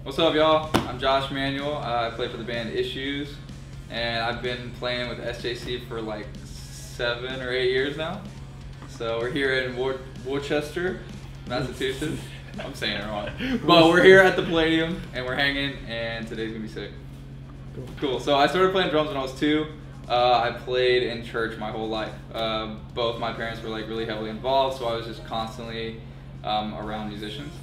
What's up, y'all? I'm Josh Manuel. I play for the band Issues, and I've been playing with SJC for like 7 or 8 years now. So we're here in Worcester, Massachusetts. I'm saying it wrong. But we're here at the Palladium, and we're hanging, and today's gonna be sick. Cool. So I started playing drums when I was 2. I played in church my whole life. Both my parents were like really heavily involved, so I was just constantly around musicians.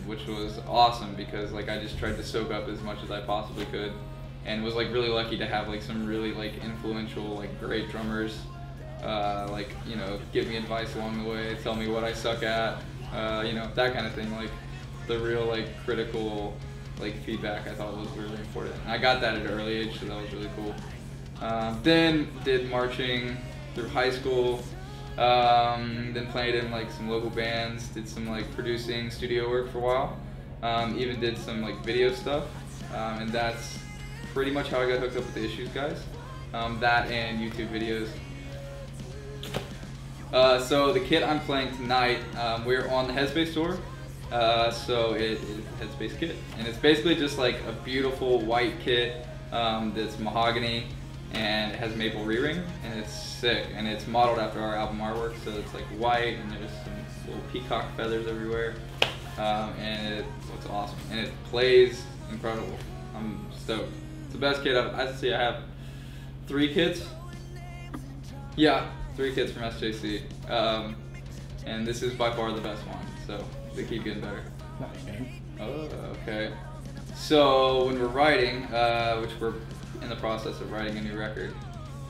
Which was awesome because like I just tried to soak up as much as I possibly could, and was like really lucky to have like some really like influential like great drummers like, you know, give me advice along the way, tell me what I suck at, you know, that kind of thing. Like the real like critical like feedback I thought was really important, and I got that at an early age, so that was really cool. Then did marching through high school. Then played in like some local bands, did some like producing studio work for a while, even did some like video stuff, and that's pretty much how I got hooked up with the Issues guys. That and YouTube videos. So the kit I'm playing tonight, we're on the Headspace tour, so it is Headspace kit, and it's basically just like a beautiful white kit that's mahogany, and it has maple re-ring, and it's sick, and it's modeled after our album artwork, so it's like white, and there's some little peacock feathers everywhere, and it looks awesome, and it plays incredible. I'm stoked. It's the best kit I'd say. I have 3 kits. Yeah, 3 kits from SJC, and this is by far the best one, so they keep getting better. Oh, okay. So when we're writing, which we're in the process of writing a new record,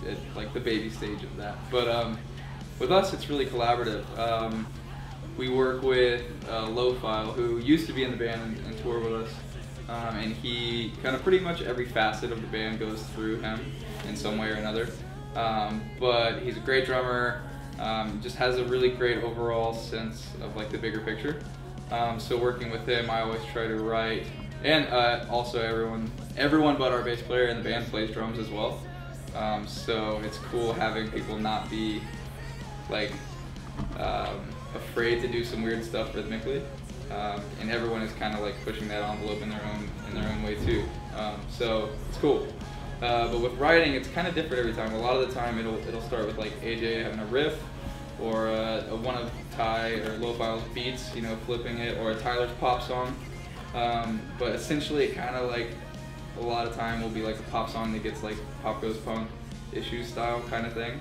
at like the baby stage of that. But with us, it's really collaborative. We work with Lo-File, who used to be in the band and tour with us, and he kind of pretty much every facet of the band goes through him in some way or another. But he's a great drummer, just has a really great overall sense of like the bigger picture. So working with him, I always try to write. And also everyone but our bass player in the band plays drums as well. So it's cool having people not be like afraid to do some weird stuff rhythmically. And everyone is kind of like pushing that envelope in their own way too. So it's cool. But with writing, it's kind of different every time. A lot of the time it'll start with like AJ having a riff, or one of Ty or Lo-File's beats, you know, flipping it, or a Tyler's pop song. But essentially it kind of like, a lot of time will be like a pop song that gets like pop goes punk, Issues style kind of thing.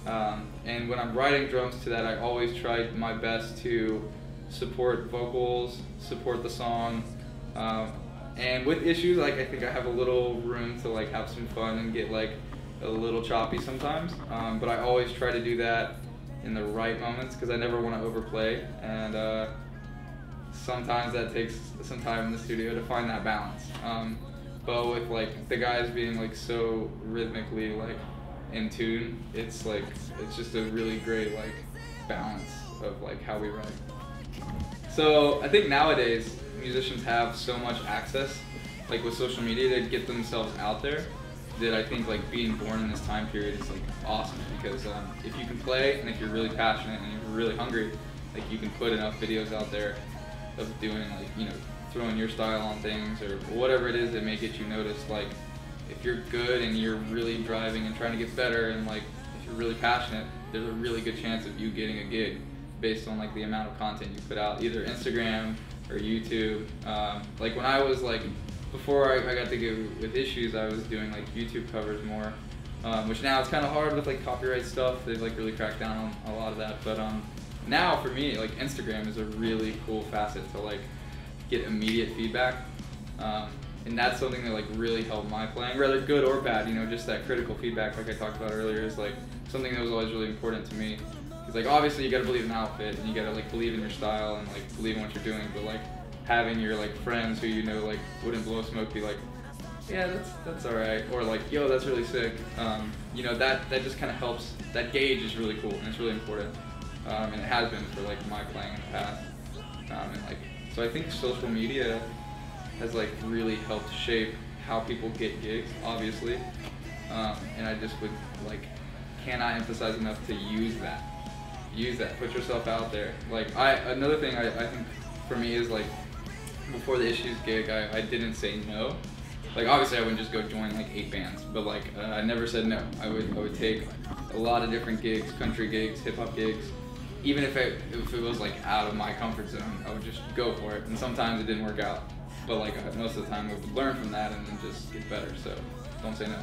And when I'm writing drums to that, I always try my best to support vocals, support the song. And with Issues, like I think I have a little room to like have some fun and get like a little choppy sometimes. But I always try to do that in the right moments, because I never want to overplay, and sometimes that takes some time in the studio to find that balance. But with like the guys being like so rhythmically like in tune, it's just a really great like balance of like how we write. So I think nowadays musicians have so much access, like with social media, to get themselves out there, that I think like being born in this time period is like awesome, because if you can play, and if you're really passionate and you're really hungry, like you can put enough videos out there of doing like, you know, throwing your style on things or whatever it is that may get you noticed. Like if you're good and you're really driving and trying to get better, and like if you're really passionate, there's a really good chance of you getting a gig based on like the amount of content you put out, either Instagram or YouTube. Like when I was like, before I got to go with Issues, I was doing like YouTube covers more, which now it's kind of hard with like copyright stuff. They've like really cracked down on a lot of that, but now for me, like Instagram is a really cool facet to like get immediate feedback, and that's something that like really helped my playing, whether good or bad. You know, just that critical feedback, like I talked about earlier, is like something that was always really important to me. Because like obviously you gotta believe in the outfit, and you gotta like believe in your style, and like believe in what you're doing, but like having your like friends who you know like wouldn't blow smoke be like, yeah, that's all right, or like, yo, that's really sick. You know, that just kind of helps. That gauge is really cool, and it's really important. And it has been for like my playing in the past, and like, so I think social media has like really helped shape how people get gigs, obviously, and I just would like cannot emphasize enough to use that, put yourself out there. Like another thing I think for me is like before the Issues gig, I didn't say no. Like obviously I wouldn't just go join like 8 bands, but like I never said no. I would take a lot of different gigs, country gigs, hip hop gigs. Even if it was like out of my comfort zone, I would just go for it. And sometimes it didn't work out, but like most of the time I would learn from that and then just get better. So don't say no.